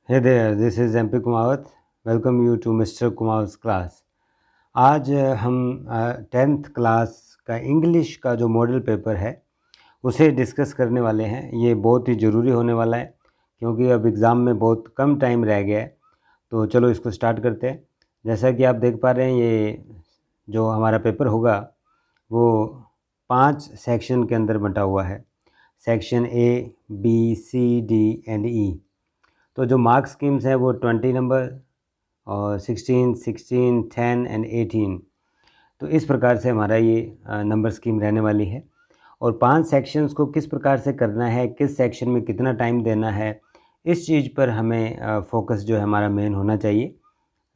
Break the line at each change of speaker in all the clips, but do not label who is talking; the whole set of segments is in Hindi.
Hey there, this is MP Kumawat. Welcome you to Mr. Kumawat's class. आज हम 10th क्लास का इंग्लिश का जो मॉडल पेपर है उसे डिस्कस करने वाले हैं। ये बहुत ही ज़रूरी होने वाला है क्योंकि अब एग्ज़ाम में बहुत कम टाइम रह गया है। तो चलो इसको स्टार्ट करते हैं। जैसा कि आप देख पा रहे हैं, ये जो हमारा पेपर होगा वो 5 सेक्शन के अंदर बंटा हुआ है। Section A, B, C, D and E। तो जो मार्क्स स्कीम्स है वो 20 नंबर और 16, 16, 10 एंड 18। तो इस प्रकार से हमारा ये नंबर स्कीम रहने वाली है। और 5 सेक्शंस को किस प्रकार से करना है, किस सेक्शन में कितना टाइम देना है, इस चीज़ पर हमें फोकस जो है हमारा मेन होना चाहिए,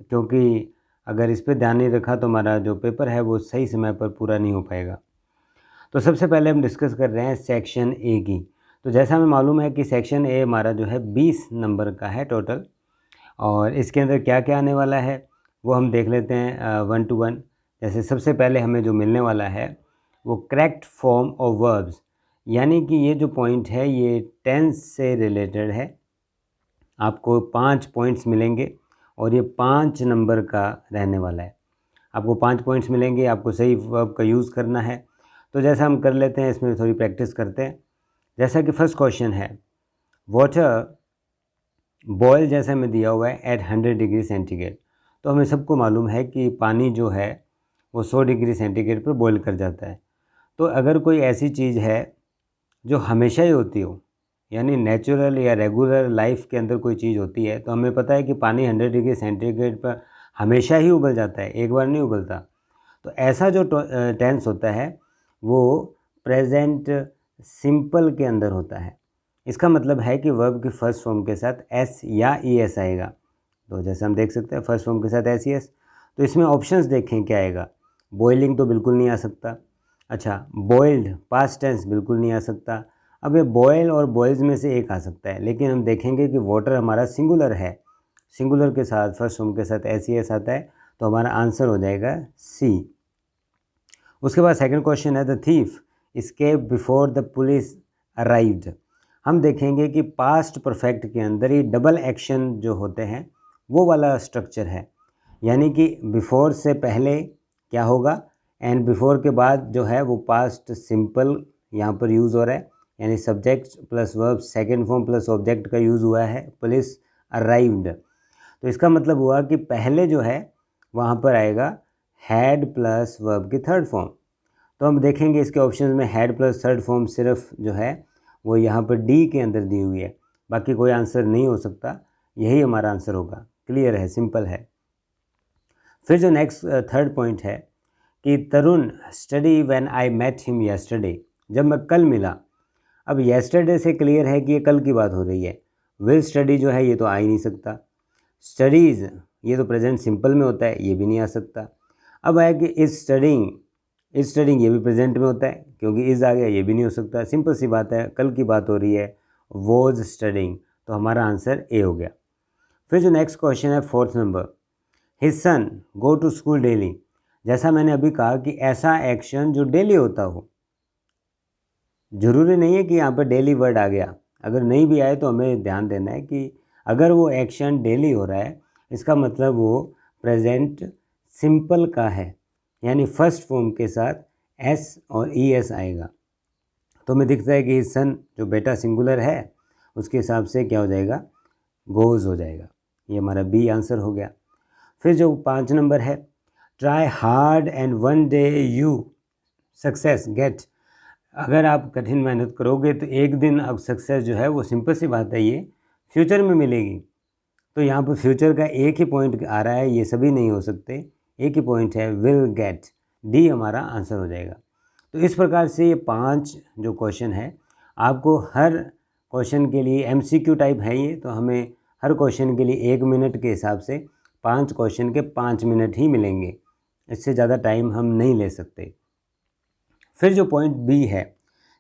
क्योंकि अगर इस पर ध्यान नहीं रखा तो हमारा जो पेपर है वो सही समय पर पूरा नहीं हो पाएगा। तो सबसे पहले हम डिस्कस कर रहे हैं सेक्शन ए की। तो जैसा हमें मालूम है कि सेक्शन ए हमारा जो है 20 नंबर का है टोटल, और इसके अंदर क्या क्या आने वाला है वो हम देख लेते हैं 1 to 1। जैसे सबसे पहले हमें जो मिलने वाला है वो करेक्ट फॉर्म ऑफ वर्ब्स, यानी कि ये जो पॉइंट है ये टेंस से रिलेटेड है। आपको 5 पॉइंट्स मिलेंगे और ये 5 नंबर का रहने वाला है। आपको 5 पॉइंट्स मिलेंगे, आपको सही वर्ब का यूज़ करना है। तो जैसा हम कर लेते हैं, इसमें थोड़ी प्रैक्टिस करते हैं। जैसा कि फर्स्ट क्वेश्चन है, वाटर बॉयल जैसा में दिया हुआ है एट 100 डिग्री सेंटीग्रेड। तो हमें सबको मालूम है कि पानी जो है वो 100 डिग्री सेंटीग्रेड पर बॉयल कर जाता है। तो अगर कोई ऐसी चीज़ है जो हमेशा ही होती हो, यानी नेचुरल या रेगुलर लाइफ के अंदर कोई चीज़ होती है, तो हमें पता है कि पानी 100 डिग्री सेंटीग्रेड पर हमेशा ही उबल जाता है, एक बार नहीं उबलता। तो ऐसा जो टेंस होता है वो प्रेजेंट सिंपल के अंदर होता है। इसका मतलब है कि वर्ब की फर्स्ट फॉर्म के साथ एस या ई एस आएगा। तो जैसे हम देख सकते हैं फर्स्ट फॉर्म के साथ एस ई एस। तो इसमें ऑप्शंस देखें क्या आएगा। बॉइलिंग तो बिल्कुल नहीं आ सकता। अच्छा, बॉइल्ड पास्ट टेंस बिल्कुल नहीं आ सकता। अब ये बॉयल और बॉयल्स में से एक आ सकता है, लेकिन हम देखेंगे कि वाटर हमारा सिंगुलर है, सिंगुलर के साथ फर्स्ट फॉर्म के साथ एस ई एस आता है, तो हमारा आंसर हो जाएगा सी। उसके बाद सेकंड क्वेश्चन है, the thief escape before the police arrived. हम देखेंगे कि पास्ट परफेक्ट के अंदर ही डबल एक्शन जो होते हैं वो वाला स्ट्रक्चर है, यानी कि बिफोर से पहले क्या होगा एंड बिफोर के बाद जो है वो पास्ट सिंपल यहाँ पर यूज़ हो रहा है, यानी subject plus verb second form plus object का यूज़ हुआ है, पुलिस अराइव्ड। तो इसका मतलब हुआ कि पहले जो है वहाँ पर आएगा हैड प्लस वर्ब की थर्ड फॉर्म। तो हम देखेंगे इसके ऑप्शन में हैड प्लस थर्ड फॉर्म सिर्फ जो है वो यहाँ पर डी के अंदर दी हुई है, बाकी कोई आंसर नहीं हो सकता। यही हमारा आंसर होगा। क्लियर है, सिंपल है। फिर जो नेक्स्ट थर्ड पॉइंट है कि Tarun study when I met him yesterday, जब मैं कल मिला। अब येस्टरडे से क्लियर है कि ये कल की बात हो रही है। विल स्टडी जो है ये तो आ ही नहीं सकता। स्टडीज़ ये तो प्रेजेंट सिंपल में होता है, ये भी नहीं आ सकता। अब आया कि इज़ स्टडिंग ये भी प्रेजेंट में होता है, क्योंकि इज़ आ गया, ये भी नहीं हो सकता। सिंपल सी बात है, कल की बात हो रही है। वॉज स्टडिंग, तो हमारा आंसर ए हो गया। फिर जो नेक्स्ट क्वेश्चन है fourth number, his son go to school daily. जैसा मैंने अभी कहा कि ऐसा एक्शन जो डेली होता हो, ज़रूरी नहीं है कि यहाँ पर डेली वर्ड आ गया। अगर नहीं भी आए तो हमें ध्यान देना है कि अगर वो एक्शन डेली हो रहा है, इसका मतलब वो प्रेजेंट सिंपल का है, यानी फर्स्ट फॉर्म के साथ एस और ई एस आएगा। तो हमें दिखता है कि सन जो बेटा सिंगुलर है उसके हिसाब से क्या हो जाएगा, गोज़ हो जाएगा। ये हमारा बी आंसर हो गया। फिर जो 5 नंबर है, try hard and one day you success get. अगर आप कठिन मेहनत करोगे तो एक दिन अब सक्सेस जो है वो सिंपल सी बात है, ये फ्यूचर में मिलेगी। तो यहाँ पर फ्यूचर का एक ही पॉइंट आ रहा है, ये सभी नहीं हो सकते। एक ही पॉइंट है विल गेट, डी हमारा आंसर हो जाएगा। तो इस प्रकार से ये 5 जो क्वेश्चन है, आपको हर क्वेश्चन के लिए एमसीक्यू टाइप है ये, तो हमें हर क्वेश्चन के लिए 1 मिनट के हिसाब से 5 क्वेश्चन के 5 मिनट ही मिलेंगे, इससे ज़्यादा टाइम हम नहीं ले सकते। फिर जो पॉइंट बी है,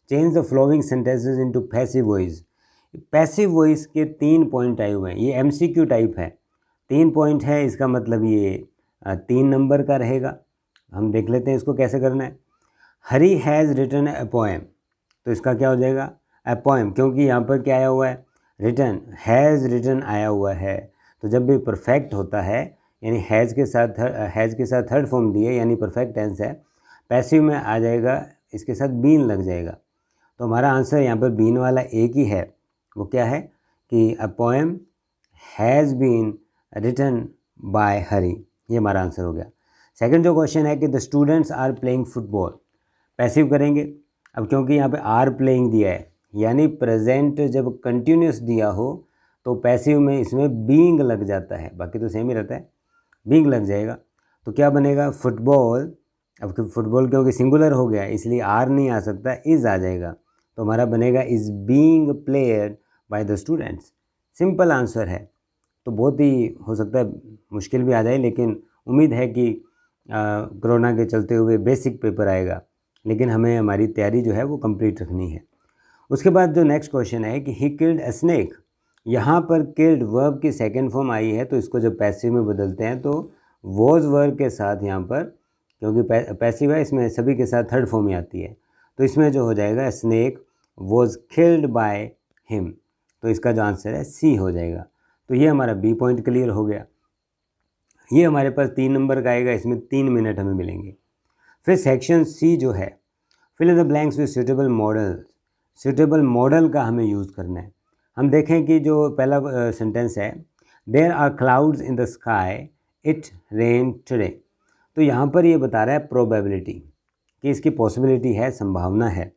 change the flowing sentences into passive voice. Passive voice के 3 पॉइंट आए हुए हैं, ये एमसीक्यू टाइप है। 3 पॉइंट है, इसका मतलब ये 3 नंबर का रहेगा। हम देख लेते हैं इसको कैसे करना है। हरी हैज़ रिटन ए पोएम, तो इसका क्या हो जाएगा, ए पोएम, क्योंकि यहाँ पर क्या आया हुआ है, रिटन, हैज़ रिटन आया हुआ है, तो जब भी परफेक्ट होता है यानी हैज़ के साथ थर्ड फॉर्म दिए यानी परफेक्ट टेंस है, पैसिव में आ जाएगा, इसके साथ बीन लग जाएगा। तो हमारा आंसर यहाँ पर बीन वाला एक ही है, वो क्या है कि a poem has been written by Hari, ये हमारा आंसर हो गया। सेकंड जो क्वेश्चन है कि the students are playing football, passive करेंगे। अब क्योंकि यहाँ पे आर प्लेइंग दिया है यानी प्रेजेंट जब कंटिन्यूस दिया हो तो पैसिव में इसमें बीइंग लग जाता है, बाकी तो सेम ही रहता है, बीइंग लग जाएगा। तो क्या बनेगा फुटबॉल, अब फुटबॉल क्योंकि सिंगुलर हो गया इसलिए आर नहीं आ सकता, इज़ आ जाएगा, तो हमारा बनेगा is being played by the students. Simple answer है, तो बहुत ही हो सकता है मुश्किल भी आ जाए, लेकिन उम्मीद है कि कोरोना के चलते हुए बेसिक पेपर आएगा, लेकिन हमें हमारी तैयारी जो है वो कंप्लीट रखनी है। उसके बाद जो नेक्स्ट क्वेश्चन है कि ही किल्ड अ स्नेक, यहाँ पर किल्ड वर्ब की सेकंड फॉर्म आई है, तो इसको जब पैसिव में बदलते हैं तो वॉज वर्ब के साथ यहाँ पर, क्योंकि पैसिव है इसमें सभी के साथ थर्ड फॉर्म ही आती है, तो इसमें जो हो जाएगा snake was killed by him, तो इसका जो आंसर है सी हो जाएगा। तो ये हमारा बी पॉइंट क्लियर हो गया। ये हमारे पास 3 नंबर का आएगा, इसमें 3 मिनट हमें मिलेंगे। फिर सेक्शन सी जो है fill in the blanks with suitable modal, suitable modal का हमें यूज़ करना है। हम देखें कि जो पहला सेंटेंस है there are clouds in the sky it rain today, तो यहाँ पर ये बता रहा है प्रोबेबिलिटी कि इसकी पॉसिबिलिटी है, संभावना है।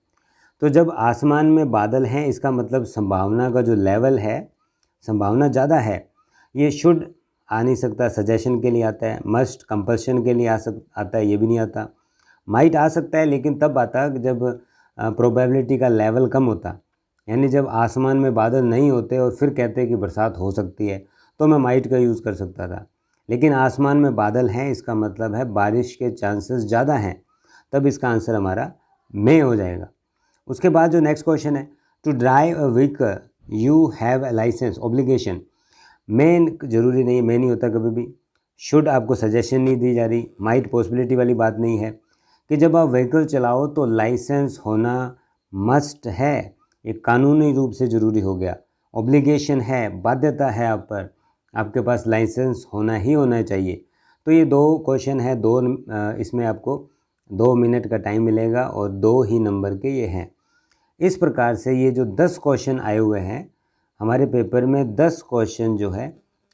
तो जब आसमान में बादल हैं इसका मतलब संभावना का जो लेवल है, संभावना ज़्यादा है। ये शुड आ नहीं सकता, सजेशन के लिए आता है, मस्ट कंपल्शन के लिए आता है, ये भी नहीं आता। माइट आ सकता है लेकिन तब आता जब प्रोबेबिलिटी का लेवल कम होता, यानी जब आसमान में बादल नहीं होते और फिर कहते कि बरसात हो सकती है तो मैं माइट का यूज़ कर सकता था, लेकिन आसमान में बादल हैं इसका मतलब है बारिश के चांसेस ज़्यादा हैं, तब इसका आंसर हमारा मे हो जाएगा। उसके बाद जो नेक्स्ट क्वेश्चन है to drive a vehicle you have a licence obligation, में ज़रूरी नहीं, में नहीं होता कभी भी। शुड आपको सजेशन नहीं दी जा रही, माइट पॉसिबिलिटी वाली बात नहीं है कि जब आप व्हीकल चलाओ तो लाइसेंस होना मस्ट है, ये कानूनी रूप से ज़रूरी हो गया। ऑब्लिगेशन है, बाध्यता है आप पर, आपके पास लाइसेंस होना ही होना चाहिए। तो ये 2 क्वेश्चन है, इसमें आपको 2 मिनट का टाइम मिलेगा और 2 ही नंबर के ये हैं। इस प्रकार से ये जो 10 क्वेश्चन आए हुए हैं हमारे पेपर में, 10 क्वेश्चन जो है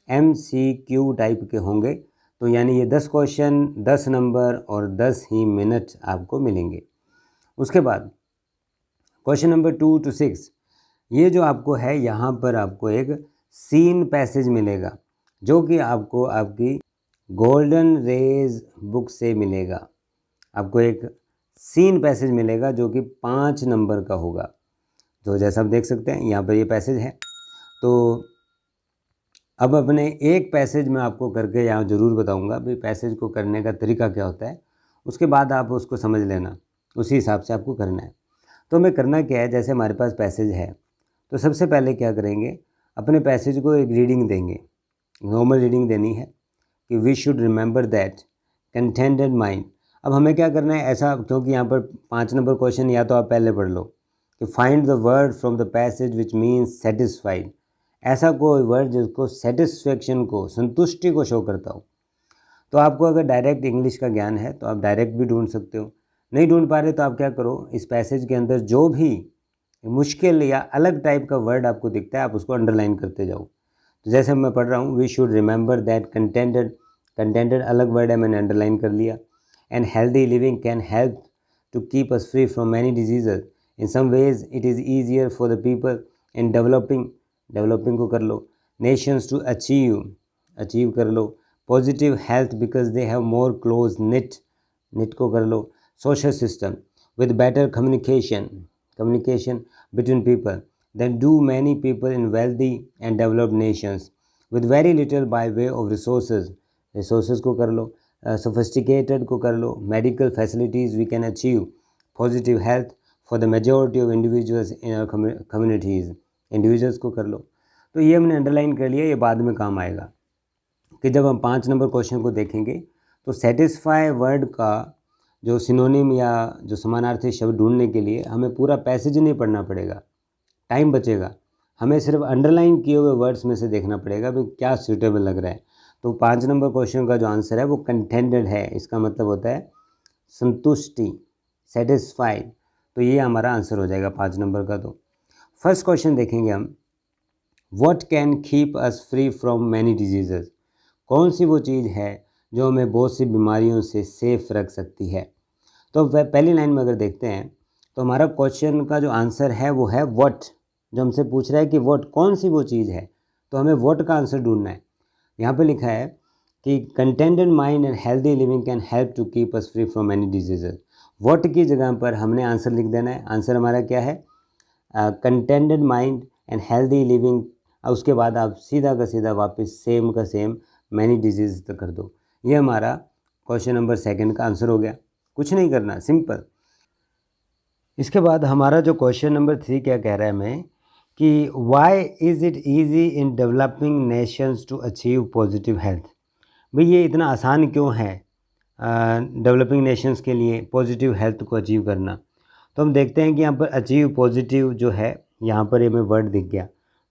MCQ टाइप के होंगे, तो यानी ये 10 क्वेश्चन 10 नंबर और 10 ही मिनट आपको मिलेंगे। उसके बाद क्वेश्चन नंबर 2 to 6, ये जो आपको है यहाँ पर आपको एक सीन पैसेज मिलेगा जो कि आपको आपकी गोल्डन रेज बुक से मिलेगा। आपको एक सीन पैसेज मिलेगा जो कि 5 नंबर का होगा, तो जैसा आप देख सकते हैं यहाँ पर ये पैसेज है। तो अब अपने एक पैसेज में आपको करके यहाँ ज़रूर बताऊँगा भाई पैसेज को करने का तरीका क्या होता है, उसके बाद आप उसको समझ लेना, उसी हिसाब से आपको करना है। तो हमें करना क्या है, जैसे हमारे पास पैसेज है तो सबसे पहले क्या करेंगे, अपने पैसेज को एक रीडिंग देंगे, नॉर्मल रीडिंग देनी है कि we should remember that contented mind. अब हमें क्या करना है ऐसा, क्योंकि यहाँ पर 5 नंबर क्वेश्चन या तो आप पहले पढ़ लो कि find the word from the passage which means satisfied, ऐसा कोई वर्ड जिसको सेटिस्फेक्शन को, संतुष्टि को शो करता हो। तो आपको अगर डायरेक्ट इंग्लिश का ज्ञान है तो आप डायरेक्ट भी ढूंढ सकते हो, नहीं ढूंढ पा रहे तो आप क्या करो, इस पैसेज के अंदर जो भी मुश्किल या अलग टाइप का वर्ड आपको दिखता है आप उसको अंडरलाइन करते जाओ। तो जैसे मैं पढ़ रहा हूँ we should remember that contented अलग वर्ड है, मैंने अंडरलाइन कर लिया। And healthy living can help to keep us free from many diseases, in some ways it is easier for the people in developing को कर लो। नेशंस टू अचीव कर लो। Positive health because they have more close knit को कर लो। Social system with better communication between people than do many people in wealthy and developed nations with very little by way of resources को कर लो। sophisticated को कर लो। medical facilities we can achieve positive health for the majority of individuals in our communities, individuals को कर लो। तो ये हमने अंडरलाइन कर लिया, ये बाद में काम आएगा कि जब हम 5 नंबर क्वेश्चन को देखेंगे तो सेटिस्फाई वर्ड का जो सिनोनिम या जो समानार्थी शब्द ढूंढने के लिए हमें पूरा पैसेज नहीं पढ़ना पड़ेगा, टाइम बचेगा। हमें सिर्फ अंडरलाइन किए हुए वर्ड्स में से देखना पड़ेगा भाई क्या सूटेबल लग रहा है। तो 5 नंबर क्वेश्चन का जो आंसर है वो कंटेंटेड है, इसका मतलब होता है संतुष्टि, सेटिस्फाइड। तो ये हमारा आंसर हो जाएगा 5 नंबर का। तो फर्स्ट क्वेश्चन देखेंगे हम, what can keep us free from many diseases. कौन सी वो चीज़ है जो हमें बहुत सी बीमारियों से सेफ रख सकती है। तो पहली लाइन में अगर देखते हैं तो हमारा क्वेश्चन का जो आंसर है वो है व्हाट। जो हमसे पूछ रहा है कि व्हाट कौन सी वो चीज़ है, तो हमें व्हाट का आंसर ढूंढना है। यहाँ पे लिखा है कि contented mind and healthy living can help to keep us free from any diseases. What की जगह पर हमने आंसर लिख देना है। आंसर हमारा क्या है, contented mind and healthy living. उसके बाद आप सीधा का सीधा वापस सेम का सेम मैनी डिजीज तक कर दो। ये हमारा क्वेश्चन नंबर 2 का आंसर हो गया। कुछ नहीं करना, सिंपल। इसके बाद हमारा जो क्वेश्चन नंबर 3 क्या कह रहा है हमें कि why is it easy in developing nations to achieve positive health. भाई ये इतना आसान क्यों है डेवलपिंग नेशंस के लिए पॉजिटिव हेल्थ को अचीव करना। तो हम देखते हैं कि यहाँ पर अचीव पॉजिटिव जो है, यहाँ पर ये हमें वर्ड दिख गया।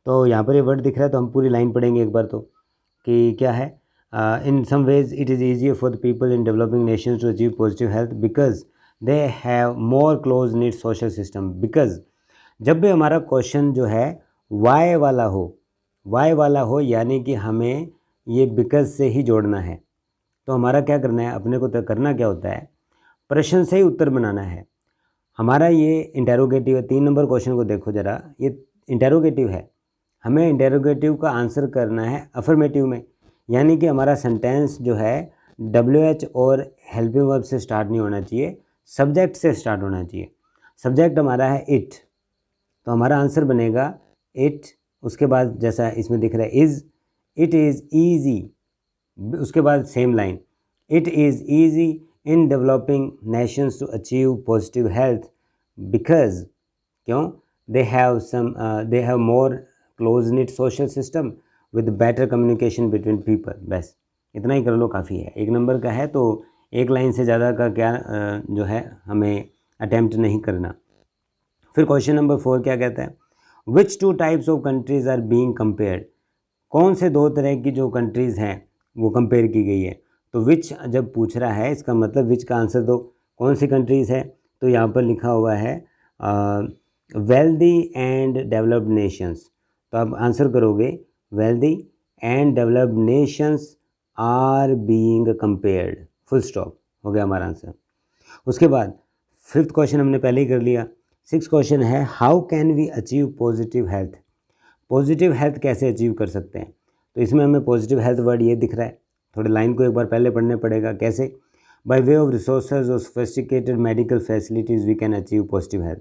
तो यहाँ पर ये वर्ड दिख रहा है तो हम पूरी लाइन पढ़ेंगे एक बार तो, कि क्या है, in some ways it is easier for the people in developing nations to achieve positive health because they have more close need social system. Because जब भी हमारा क्वेश्चन जो है वाई वाला हो यानी कि हमें ये बिकॉज से ही जोड़ना है। तो हमारा क्या करना है, अपने को तो करना क्या होता है, प्रश्न से ही उत्तर बनाना है। हमारा ये इंटेरोगेटिव है। 3 नंबर क्वेश्चन को देखो ज़रा, ये इंटेरोगेटिव है। हमें इंटेरोगेटिव का आंसर करना है अफर्मेटिव में, यानी कि हमारा सेंटेंस जो है WH और हेल्पिंग वर्ब से स्टार्ट नहीं होना चाहिए, सब्जेक्ट से स्टार्ट होना चाहिए। सब्जेक्ट हमारा है इट, तो हमारा आंसर बनेगा इट। उसके बाद जैसा इसमें दिख रहा है इज़, इट इज़ ईजी। उसके बाद same line, it is easy in developing nations to achieve positive health because, क्यों, they have more close knit social system with better communication between people. बस इतना ही कर लो, काफ़ी है। 1 नंबर का है तो एक लाइन से ज़्यादा का क्या जो है हमें अटैम्प्ट नहीं करना। फिर क्वेश्चन नंबर 4 क्या कहता है, which 2 types of countries are being compared. कौन से 2 तरह की जो कंट्रीज़ हैं वो कंपेयर की गई है। तो विच जब पूछ रहा है इसका मतलब विच का आंसर दो, कौन सी कंट्रीज़ है। तो यहाँ पर लिखा हुआ है वेल्दी एंड डेवलप्ड नेशंस। तो आप आंसर करोगे wealthy and developed nations are being compared, full stop, हो गया हमारा आंसर। उसके बाद 5th क्वेश्चन हमने पहले ही कर लिया। 6th क्वेश्चन है, how can we achieve positive health. Positive health कैसे अचीव कर सकते हैं। तो इसमें हमें पॉजिटिव हेल्थ वर्ड ये दिख रहा है, थोड़ी लाइन को एक बार पहले पढ़ने पड़ेगा। कैसे, बाय वे ऑफ रिसोर्सेज और sophisticated medical facilities we can achieve positive health.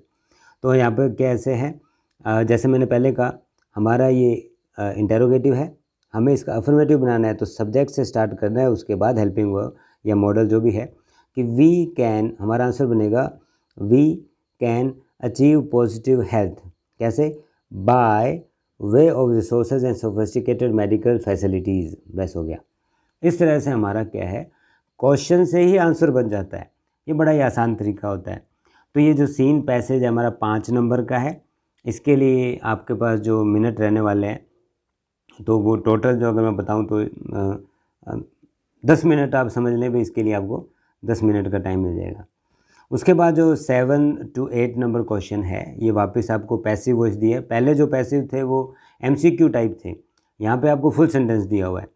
तो यहाँ पर कैसे है, जैसे मैंने पहले कहा हमारा ये इंटेरोगेटिव है, हमें इसका अफर्मेटिव बनाना है तो सब्जेक्ट से स्टार्ट करना है, उसके बाद हेल्पिंग वर्ब या मॉडल जो भी है कि वी कैन, हमारा आंसर बनेगा we can achieve positive health. कैसे, by way of resources and sophisticated medical facilities. बस हो गया। इस तरह से हमारा क्या है, क्वेश्चन से ही आंसर बन जाता है। ये बड़ा ही आसान तरीका होता है। तो ये जो सीन पैसेज हमारा 5 नंबर का है, इसके लिए आपके पास जो मिनट रहने वाले हैं तो वो टोटल जो अगर मैं बताऊं तो 10 मिनट आप समझ लें भाई, इसके लिए आपको 10 मिनट का टाइम मिल जाएगा। उसके बाद जो 7 to 8 नंबर क्वेश्चन है ये वापस आपको पैसिव वॉइस दी है। पहले जो पैसिव थे वो MCQ टाइप थे, यहाँ पे आपको फुल सेंटेंस दिया हुआ है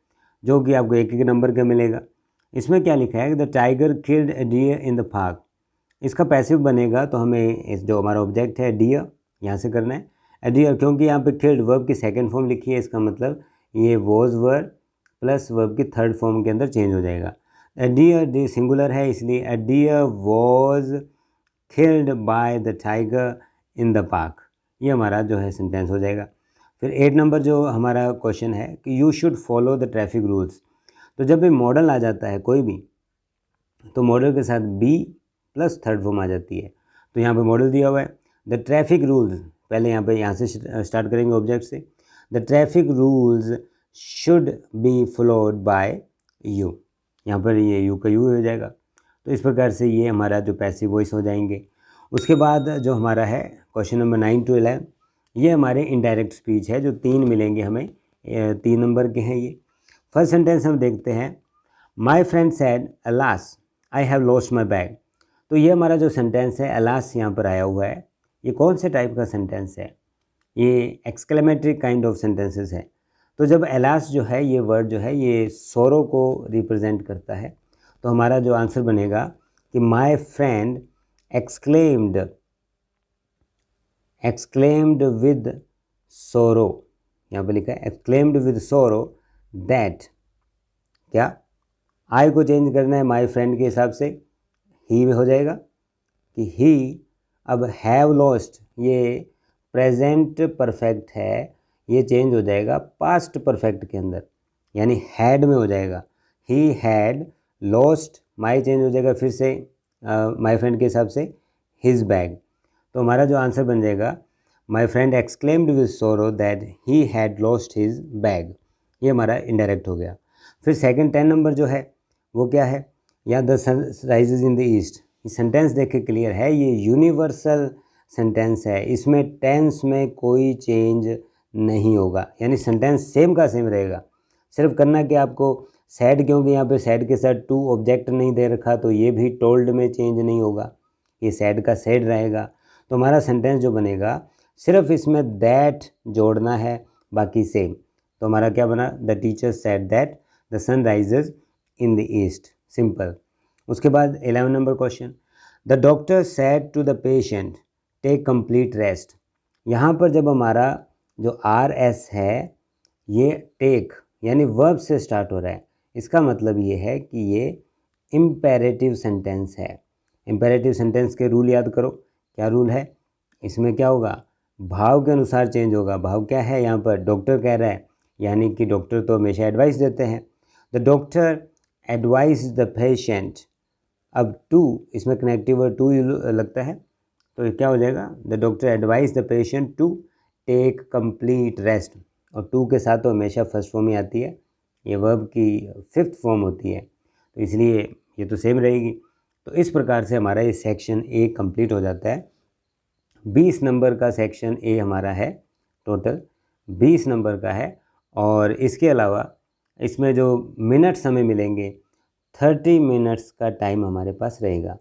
जो कि आपको 1-1 नंबर का मिलेगा। इसमें क्या लिखा है, the tiger killed a deer in the park. इसका पैसिव बनेगा तो हमें इस जो हमारा ऑब्जेक्ट है डियर, यहाँ से करना है अ डियर, क्योंकि यहाँ पे किल्ड वर्ब की 2nd फॉर्म लिखी है, इसका मतलब ये वॉज वर्ब प्लस वर्ब की 3rd फॉर्म के अंदर चेंज हो जाएगा। A deer सिंगुलर है इसलिए a deer was killed by the tiger in the park। ये हमारा जो है सेंटेंस हो जाएगा। फिर 8 नंबर जो हमारा क्वेश्चन है कि you should follow the traffic rules. तो जब भी मॉडल आ जाता है कोई भी, तो मॉडल के साथ बी प्लस 3rd फॉर्म आ जाती है। तो यहाँ पे मॉडल दिया हुआ है द ट्रैफिक रूल्स, पहले यहाँ से स्टार्ट करेंगे ऑब्जेक्ट से। The traffic rules should be followed by you, यहाँ पर ये यू का यू हो जाएगा। तो इस प्रकार से ये हमारा जो पैसिव वॉइस हो जाएंगे। उसके बाद जो हमारा है क्वेश्चन नंबर 9 to 11, ये हमारे इनडायरेक्ट स्पीच है जो 3 मिलेंगे हमें, 3 नंबर के हैं ये। फर्स्ट सेंटेंस हम देखते हैं, my friend sad alas I have lost my bag. तो ये हमारा जो सेंटेंस है अलास यहाँ पर आया हुआ है, ये कौन से टाइप का सेंटेंस है? ये एक्सक्लेमेटरी काइंड ऑफ सेंटेंसेस है। तो जब अलास जो है ये वर्ड जो है ये सोरो को रिप्रेजेंट करता है, तो हमारा जो आंसर बनेगा कि माई फ्रेंड एक्सक्लेम्ड विद सोरो, यहाँ पर लिखा है एक्सक्लेम्ड विद सोरो दैट, क्या आई को चेंज करना है माई फ्रेंड के हिसाब से, ही में हो जाएगा कि ही। अब हैव लॉस्ट ये प्रेजेंट परफेक्ट है, ये चेंज हो जाएगा पास्ट परफेक्ट के अंदर, यानी हैड में हो जाएगा, he had lost, my change हो जाएगा फिर से माई फ्रेंड के हिसाब से हिज बैग। तो हमारा जो आंसर बन जाएगा माई फ्रेंड एक्सक्लेम्ड विद सोरो that he had lost his bag, ये हमारा इनडायरेक्ट हो गया। फिर सेकंड 10 नंबर जो है वो क्या है, या the sun rises in the east. ये सेंटेंस देख के क्लियर है, ये यूनिवर्सल सेंटेंस है, इसमें टेंस में कोई चेंज नहीं होगा, यानी सेंटेंस सेम का सेम रहेगा। सिर्फ करना कि आपको सैड, क्योंकि यहाँ पे सैड के साथ टू ऑब्जेक्ट नहीं दे रखा तो ये भी टोल्ड में चेंज नहीं होगा, ये सैड का सैड रहेगा। तो हमारा सेंटेंस जो बनेगा सिर्फ इसमें दैट जोड़ना है, बाकी सेम। तो हमारा क्या बना, the teacher said that the sun rises in the east, simple. उसके बाद 11 number question, the doctor said to the patient take complete rest. यहाँ पर जब हमारा जो आर एस है ये टेक यानी वर्ब से स्टार्ट हो रहा है, इसका मतलब ये है कि ये इम्पेरेटिव सेंटेंस है। इम्पेरेटिव सेंटेंस के रूल याद करो, क्या रूल है इसमें, क्या होगा, भाव के अनुसार चेंज होगा। भाव क्या है, यहाँ पर डॉक्टर कह रहा है, यानी कि डॉक्टर तो हमेशा एडवाइस देते हैं, the doctor advise the patient. अब टू, इसमें कनेक्टिव वर्ड टू लगता है, तो क्या हो जाएगा, the doctor advise the patient to take complete rest. और टू के साथ तो हमेशा फर्स्ट फॉर्म ही आती है, ये वर्ब की 5th फॉर्म होती है, तो इसलिए ये तो सेम रहेगी। तो इस प्रकार से हमारा ये सेक्शन ए कंप्लीट हो जाता है। 20 नंबर का सेक्शन ए हमारा है, टोटल 20 नंबर का है। और इसके अलावा इसमें जो मिनट्स हमें मिलेंगे 30 मिनट्स का टाइम हमारे पास रहेगा,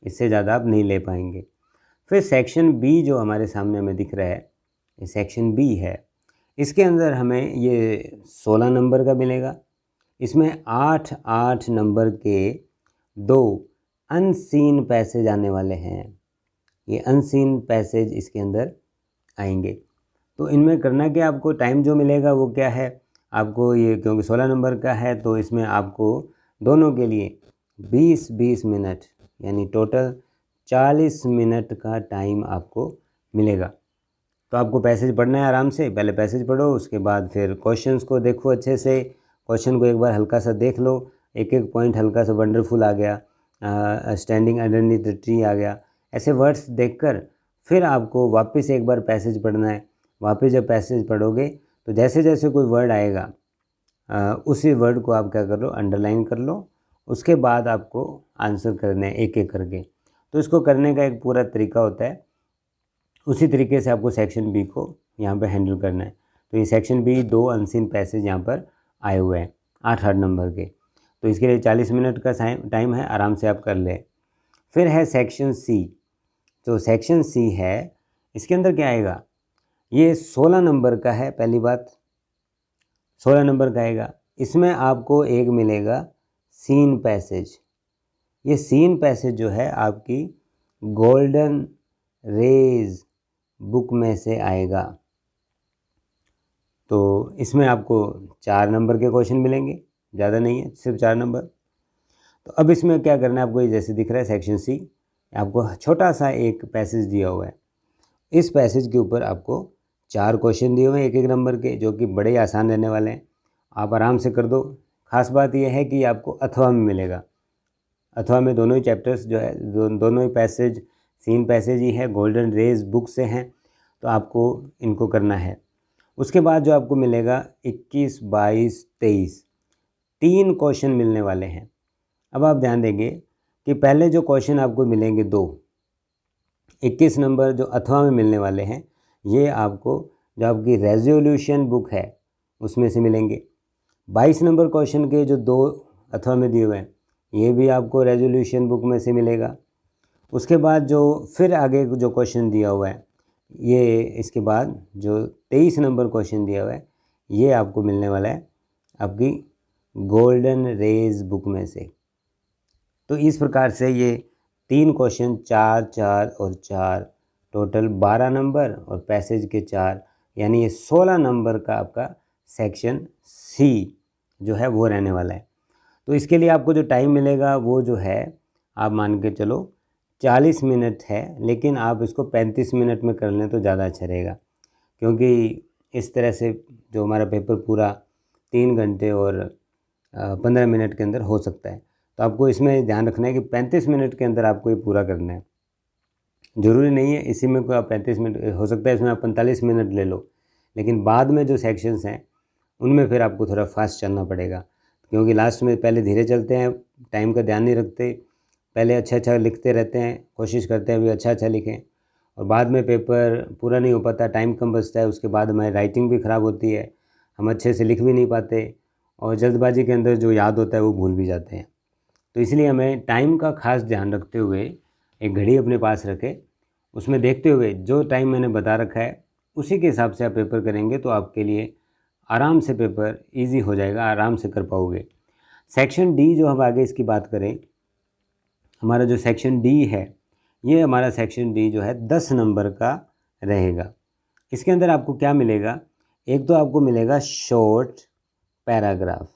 इससे ज़्यादा आप नहीं ले पाएंगे। फिर सेक्शन बी जो हमारे सामने हमें दिख रहा है, ये सेक्शन बी है, इसके अंदर हमें ये 16 नंबर का मिलेगा। इसमें 8 नंबर के 2 अनसीन पैसेज आने वाले हैं, ये अनसीन पैसेज इसके अंदर आएंगे। तो इनमें करना क्या, आपको टाइम जो मिलेगा वो क्या है, आपको ये क्योंकि 16 नंबर का है तो इसमें आपको दोनों के लिए 20-20 मिनट यानी टोटल 40 मिनट का टाइम आपको मिलेगा। तो आपको पैसेज पढ़ना है आराम से, पहले पैसेज पढ़ो, उसके बाद फिर क्वेश्चंस को देखो अच्छे से, क्वेश्चन को एक बार हल्का सा देख लो, एक एक पॉइंट हल्का सा वंडरफुल आ गया, स्टैंडिंग अंडरनीथ द ट्री आ गया, ऐसे वर्ड्स देखकर फिर आपको वापस एक बार पैसेज पढ़ना है। वापस जब पैसेज पढ़ोगे तो जैसे जैसे कोई वर्ड आएगा उसी वर्ड को आप क्या कर लो, अंडरलाइन कर लो, उसके बाद आपको आंसर करने हैं एक एक करके। तो इसको करने का एक पूरा तरीका होता है, उसी तरीके से आपको सेक्शन बी को यहाँ पे हैंडल करना है। तो ये सेक्शन बी 2 अनसीन पैसेज यहाँ पर आए हुए हैं 8 नंबर के, तो इसके लिए 40 मिनट का टाइम है, आराम से आप कर लें। फिर है सेक्शन सी, तो सेक्शन सी है, इसके अंदर क्या आएगा, ये 16 नंबर का है, पहली बात 16 नंबर का आएगा। इसमें आपको एक मिलेगा सीन पैसेज, ये सीन पैसेज जो है आपकी गोल्डन रेज बुक में से आएगा। तो इसमें आपको 4 नंबर के क्वेश्चन मिलेंगे, ज़्यादा नहीं है, सिर्फ 4 नंबर। तो अब इसमें क्या करना है आपको, ये जैसे दिख रहा है सेक्शन सी, आपको छोटा सा एक पैसेज दिया हुआ है, इस पैसेज के ऊपर आपको 4 क्वेश्चन दिए हुए हैं एक एक नंबर के, जो कि बड़े आसान रहने वाले हैं, आप आराम से कर दो। खास बात यह है कि आपको अथवा में मिलेगा, अथवा में दोनों ही चैप्टर्स जो है दोनों ही पैसेज सीन पैसेज ही है, गोल्डन रेज बुक से हैं, तो आपको इनको करना है। उसके बाद जो आपको मिलेगा 21, 22, 23 3 क्वेश्चन मिलने वाले हैं। अब आप ध्यान देंगे कि पहले जो क्वेश्चन आपको मिलेंगे 2, 21 नंबर जो अथवा में मिलने वाले हैं, ये आपको जो आपकी रेजोल्यूशन बुक है उसमें से मिलेंगे। 22 नंबर क्वेश्चन के जो 2 अथवा में दिए हुए हैं ये भी आपको रेजोल्यूशन बुक में से मिलेगा। उसके बाद जो फिर आगे जो क्वेश्चन दिया हुआ है ये, इसके बाद जो 23 नंबर क्वेश्चन दिया हुआ है ये आपको मिलने वाला है आपकी गोल्डन रेज बुक में से। तो इस प्रकार से ये 3 क्वेश्चन 4, 4 और 4 टोटल 12 नंबर और पैसेज के 4 यानी ये 16 नंबर का आपका सेक्शन सी जो है वो रहने वाला है। तो इसके लिए आपको जो टाइम मिलेगा वो जो है आप मान के चलो 40 मिनट है, लेकिन आप इसको 35 मिनट में कर लें तो ज़्यादा अच्छा रहेगा, क्योंकि इस तरह से जो हमारा पेपर पूरा 3 घंटे और 15 मिनट के अंदर हो सकता है। तो आपको इसमें ध्यान रखना है कि 35 मिनट के अंदर आपको ये पूरा करना है। ज़रूरी नहीं है इसी में कोई आप 35 मिनट, हो सकता है इसमें आप 45 मिनट ले लो, लेकिन बाद में जो सेक्शंस हैं उनमें फिर आपको थोड़ा फास्ट चलना पड़ेगा, क्योंकि लास्ट में पहले धीरे चलते हैं, टाइम का ध्यान नहीं रखते, पहले अच्छा लिखते रहते हैं, कोशिश करते हैं भी अच्छा लिखें, और बाद में पेपर पूरा नहीं हो पाता, टाइम कम बचता है, उसके बाद हमारी राइटिंग भी ख़राब होती है, हम अच्छे से लिख भी नहीं पाते और जल्दबाजी के अंदर जो याद होता है वो भूल भी जाते हैं। तो इसलिए हमें टाइम का खास ध्यान रखते हुए एक घड़ी अपने पास रखें, उसमें देखते हुए जो टाइम मैंने बता रखा है उसी के हिसाब से आप पेपर करेंगे तो आपके लिए आराम से पेपर इजी हो जाएगा, आराम से कर पाओगे। सेक्शन डी जो हम आगे इसकी बात करें, हमारा जो सेक्शन डी है ये हमारा सेक्शन डी जो है 10 नंबर का रहेगा। इसके अंदर आपको क्या मिलेगा, एक तो आपको मिलेगा शॉर्ट पैराग्राफ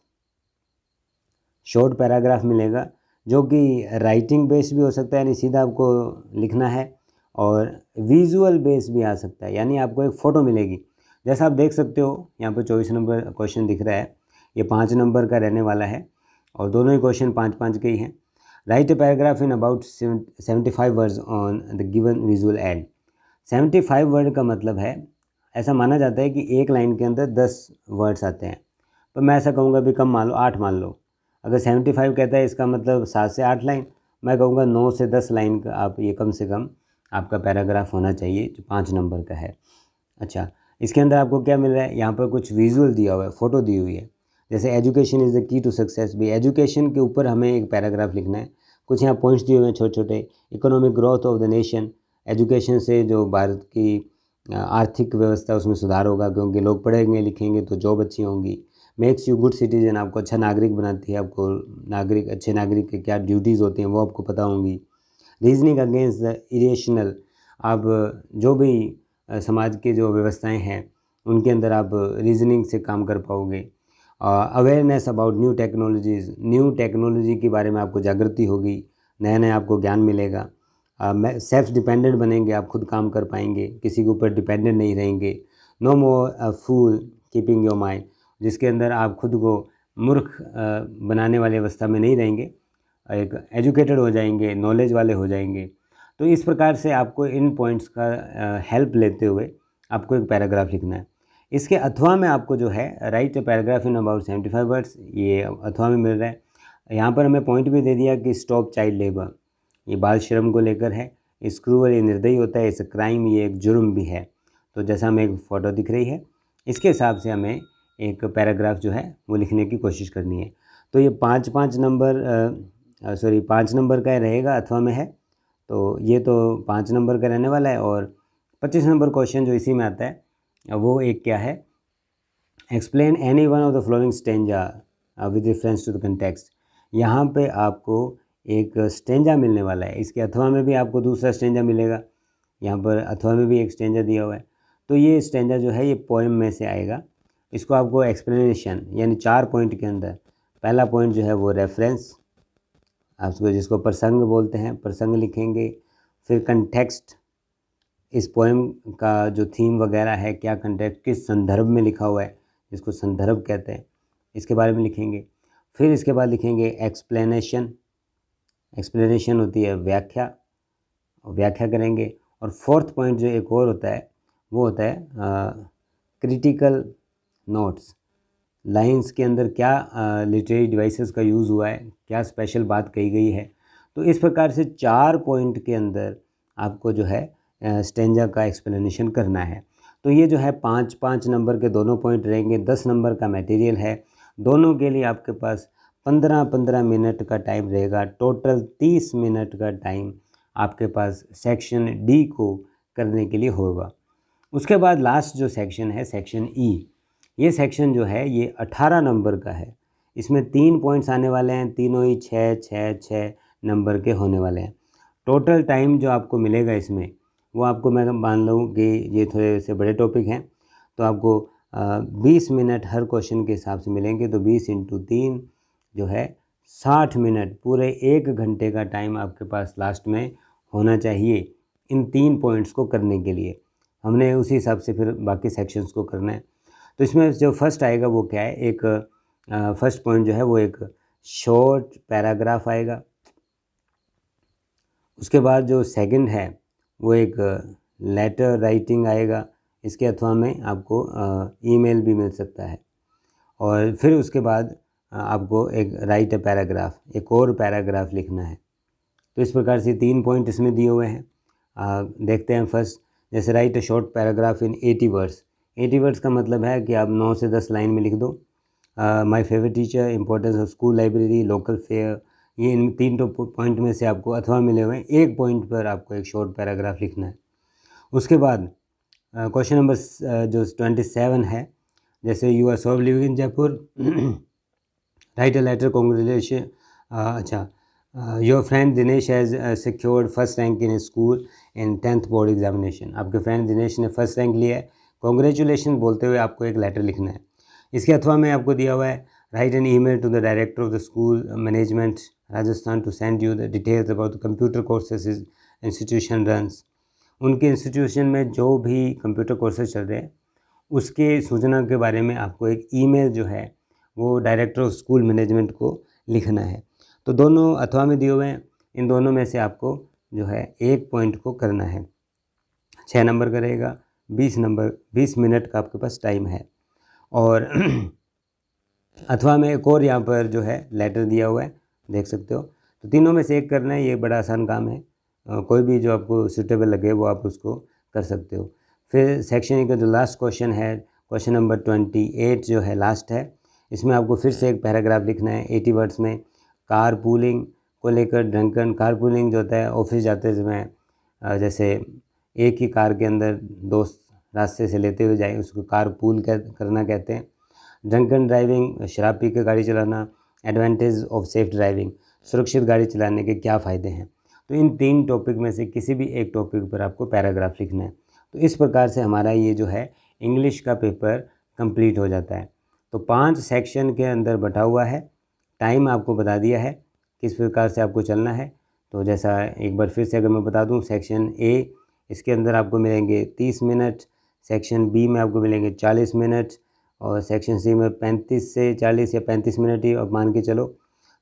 मिलेगा, जो कि राइटिंग बेस्ड भी हो सकता है, यानी सीधा आपको लिखना है, और विजुअल बेस्ड भी आ सकता है, यानी आपको एक फ़ोटो मिलेगी। जैसा आप देख सकते हो यहाँ पर 24 नंबर क्वेश्चन दिख रहा है, ये 5 नंबर का रहने वाला है और दोनों ही क्वेश्चन 5-5 के ही हैं। Right a paragraph in about 75 words on the given visual add. 75 word का मतलब है, ऐसा माना जाता है कि एक लाइन के अंदर 10 वर्ड्स आते हैं, पर मैं ऐसा कहूँगा भी कम मान लो, 8 मान लो। अगर 75 कहता है इसका मतलब 7 से 8 लाइन, मैं कहूँगा 9 से 10 लाइन का आप ये कम से कम आपका पैराग्राफ होना चाहिए जो 5 नंबर का है। अच्छा, इसके अंदर आपको क्या मिल रहा है, यहाँ पर कुछ विजुअल दिया हुआ है, फ़ोटो दी हुई है, जैसे education is the key to success, भी एजुकेशन के ऊपर हमें एक पैराग्राफ लिखना है। कुछ यहाँ पॉइंट्स दिए हुए हैं छोटे, economic growth of the nation, education से जो भारत की आर्थिक व्यवस्था उसमें सुधार होगा, क्योंकि लोग पढ़ेंगे लिखेंगे तो जॉब अच्छी होंगी। मेक्स यू गुड सिटीजन, आपको अच्छा नागरिक बनाती है, आपको अच्छे नागरिक के क्या ड्यूटीज़ होती हैं वो आपको पता होंगी। रीजनिंग अगेंस्ट द इरेशनल, आप जो भी समाज की जो व्यवस्थाएं हैं उनके अंदर आप रीजनिंग से काम कर पाओगे। अवेयरनेस अबाउट न्यू टेक्नोलॉजी के बारे में आपको जागृति होगी, नया आपको ज्ञान मिलेगा। सेल्फ डिपेंडेंट बनेंगे, आप खुद काम कर पाएंगे, किसी के ऊपर डिपेंडेंट नहीं रहेंगे। No more fool keeping your mind, जिसके अंदर आप खुद को मूर्ख बनाने वाली अवस्था में नहीं रहेंगे, एक एजुकेटेड हो जाएंगे, नॉलेज वाले हो जाएंगे। तो इस प्रकार से आपको इन पॉइंट्स का हेल्प लेते हुए आपको एक पैराग्राफ लिखना है। इसके अथवा में आपको जो है right a paragraph in about 75 words, ये अथवा में मिल रहा है। यहाँ पर हमें पॉइंट भी दे दिया कि स्टॉप चाइल्ड लेबर, ये बाल श्रम को लेकर है। इस क्रूअल, ये निर्दयी होता है, इस क्राइम, ये एक जुर्म भी है। तो जैसा हमें एक फ़ोटो दिख रही है इसके हिसाब से हमें एक पैराग्राफ जो है वो लिखने की कोशिश करनी है। तो ये 5 नंबर का रहेगा, अथवा में है, तो ये तो 5 नंबर का रहने वाला है। और 25 नंबर क्वेश्चन जो इसी में आता है वो एक क्या है, explain any one of the following stanza with reference to the context. यहाँ पे आपको एक स्टेंजा मिलने वाला है, इसके अथवा में भी आपको दूसरा स्टेंजा मिलेगा, यहाँ पर अथवा में भी एक स्टेंजा दिया हुआ है। तो ये स्टेंजा जो है ये पोएम में से आएगा। इसको आपको एक्सप्लेनेशन यानी 4 पॉइंट के अंदर, पहला पॉइंट जो है वो रेफरेंस, आपको जिसको प्रसंग बोलते हैं, प्रसंग लिखेंगे। फिर कंटेक्स्ट, इस पोएम का जो थीम वगैरह है, क्या कंटेक्स्ट, किस संदर्भ में लिखा हुआ है, जिसको संदर्भ कहते हैं, इसके बारे में लिखेंगे। फिर इसके बाद लिखेंगे एक्सप्लेनेशन होती है व्याख्या करेंगे। और 4th पॉइंट जो एक और होता है वो होता है क्रिटिकल नोट्स, लाइंस के अंदर क्या लिटरेरी डिवाइसेस का यूज़ हुआ है, क्या स्पेशल बात कही गई है। तो इस प्रकार से 4 पॉइंट के अंदर आपको जो है स्टेंजा का एक्सप्लेनेशन करना है। तो ये जो है 5-5 नंबर के दोनों पॉइंट रहेंगे, 10 नंबर का मटेरियल है। दोनों के लिए आपके पास 15-15 मिनट का टाइम रहेगा। टोटल 30 मिनट का टाइम आपके पास सेक्शन डी को करने के लिए होगा। उसके बाद लास्ट जो सेक्शन है, सेक्शन ई, ये सेक्शन जो है ये 18 नंबर का है। इसमें 3 पॉइंट्स आने वाले हैं, तीनों ही 6-6-6 नंबर के होने वाले हैं। टोटल टाइम जो आपको मिलेगा इसमें, वो आपको मैं मान लूँ कि ये थोड़े से बड़े टॉपिक हैं, तो आपको 20 मिनट हर क्वेश्चन के हिसाब से मिलेंगे। तो 20 × 3 जो है 60 मिनट, पूरे 1 घंटे का टाइम आपके पास लास्ट में होना चाहिए इन 3 पॉइंट्स को करने के लिए। हमने उसी हिसाब से फिर बाकी सेक्शंस को करना है। तो इसमें जो फर्स्ट आएगा वो क्या है, एक फर्स्ट पॉइंट जो है वो एक शॉर्ट पैराग्राफ आएगा। उसके बाद जो सेकंड है वो एक लेटर राइटिंग आएगा। इसके अथवा में आपको ईमेल भी मिल सकता है। और फिर उसके बाद आपको एक राइट अ पैराग्राफ, एक और पैराग्राफ लिखना है। तो इस प्रकार से 3 पॉइंट इसमें दिए हुए हैं। देखते हैं फर्स्ट, जैसे right a short paragraph in 80 words. 80 words का मतलब है कि आप 9 से 10 लाइन में लिख दो। My favourite teacher, importance of school library, local fair, ये इन 3 पॉइंट में से आपको अथवा मिले हुए हैं। एक पॉइंट पर आपको एक शॉर्ट पैराग्राफ लिखना है। उसके बाद क्वेश्चन नंबर जो 27 है, जैसे you are so living in Jaipur, write a letter congratulation. अच्छा, your friend Dinesh has secured first rank in school in 10th board examination. आपके फ्रेंड दिनेश ने फर्स्ट रैंक लिया है, कॉन्ग्रेचुलेशन बोलते हुए आपको एक लेटर लिखना है। इसके अथवा में आपको दिया हुआ है, write an email to the director of the school management Rajasthan to send you the details about the computer courses institution runs. उनके इंस्टीट्यूशन में जो भी कंप्यूटर कोर्सेज चल रहे हैं उसके सूचना के बारे में आपको एक ईमेल जो है वो डायरेक्टर ऑफ स्कूल मैनेजमेंट को लिखना है। तो दोनों अथवा में दिए हुए हैं, इन दोनों में से आपको जो है एक पॉइंट को करना है। 6 नंबर का रहेगा, 20 मिनट का आपके पास टाइम है। और अथवा में एक और यहाँ पर जो है लेटर दिया हुआ है, देख सकते हो। तो तीनों में से एक करना है, ये बड़ा आसान काम है। कोई भी जो आपको सूटेबल लगे वो आप उसको कर सकते हो। फिर सेक्शन का जो लास्ट क्वेश्चन है, क्वेश्चन नंबर 28 जो है लास्ट है, इसमें आपको फिर से एक पैराग्राफ लिखना है 80 वर्ड्स में। कार पूलिंग को लेकर ड्रंकन, कार पूलिंग जो होता है ऑफिस जाते समय जैसे एक ही कार के अंदर दोस्त रास्ते से लेते हुए जाए, उसको कार पूल करना कहते हैं। ड्रंकन ड्राइविंग, शराब पी कर गाड़ी चलाना। एडवांटेज ऑफ सेफ ड्राइविंग, सुरक्षित गाड़ी चलाने के क्या फ़ायदे हैं। तो इन 3 टॉपिक में से किसी भी एक टॉपिक पर आपको पैराग्राफ लिखना है। तो इस प्रकार से हमारा ये जो है इंग्लिश का पेपर कंप्लीट हो जाता है। तो 5 सेक्शन के अंदर बटा हुआ है। टाइम आपको बता दिया है किस प्रकार से आपको चलना है। तो जैसा एक बार फिर से अगर मैं बता दूं, सेक्शन ए, इसके अंदर आपको मिलेंगे 30 मिनट, सेक्शन बी में आपको मिलेंगे 40 मिनट, और सेक्शन सी में 35 से 40 या 35 मिनट ही अब मान के चलो।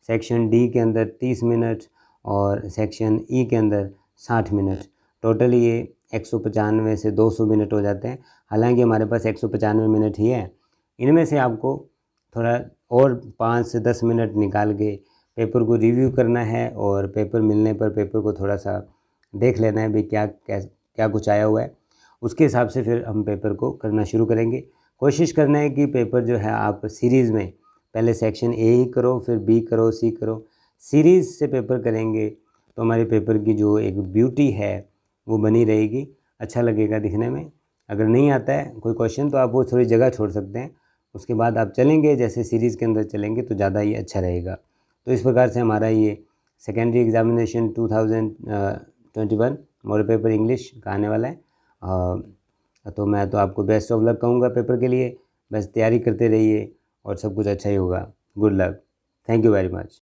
सेक्शन डी के अंदर 30 मिनट और सेक्शन ई के अंदर 60 मिनट। टोटल ये 195 से 200 मिनट हो जाते हैं। हालांकि हमारे पास 195 मिनट ही है। इनमें से आपको थोड़ा और 5 से 10 मिनट निकाल के पेपर को रिव्यू करना है, और पेपर मिलने पर पेपर को थोड़ा सा देख लेना है भी क्या कुछ आया हुआ है। उसके हिसाब से फिर हम पेपर को करना शुरू करेंगे। कोशिश करना है कि पेपर जो है आप सीरीज़ में पहले सेक्शन ए ही करो, फिर बी करो, सी करो। सीरीज़ से पेपर करेंगे तो हमारे पेपर की जो एक ब्यूटी है वो बनी रहेगी, अच्छा लगेगा दिखने में। अगर नहीं आता है कोई क्वेश्चन तो आप वो थोड़ी जगह छोड़ सकते हैं, उसके बाद आप चलेंगे जैसे सीरीज़ के अंदर चलेंगे तो ज़्यादा ही अच्छा रहेगा। तो इस प्रकार से हमारा ये secondary examination 2021 model paper English का आने वाला है। तो मैं तो आपको बेस्ट ऑफ लक कहूँगा पेपर के लिए। बस तैयारी करते रहिए और सब कुछ अच्छा ही होगा। Good luck. Thank you very much.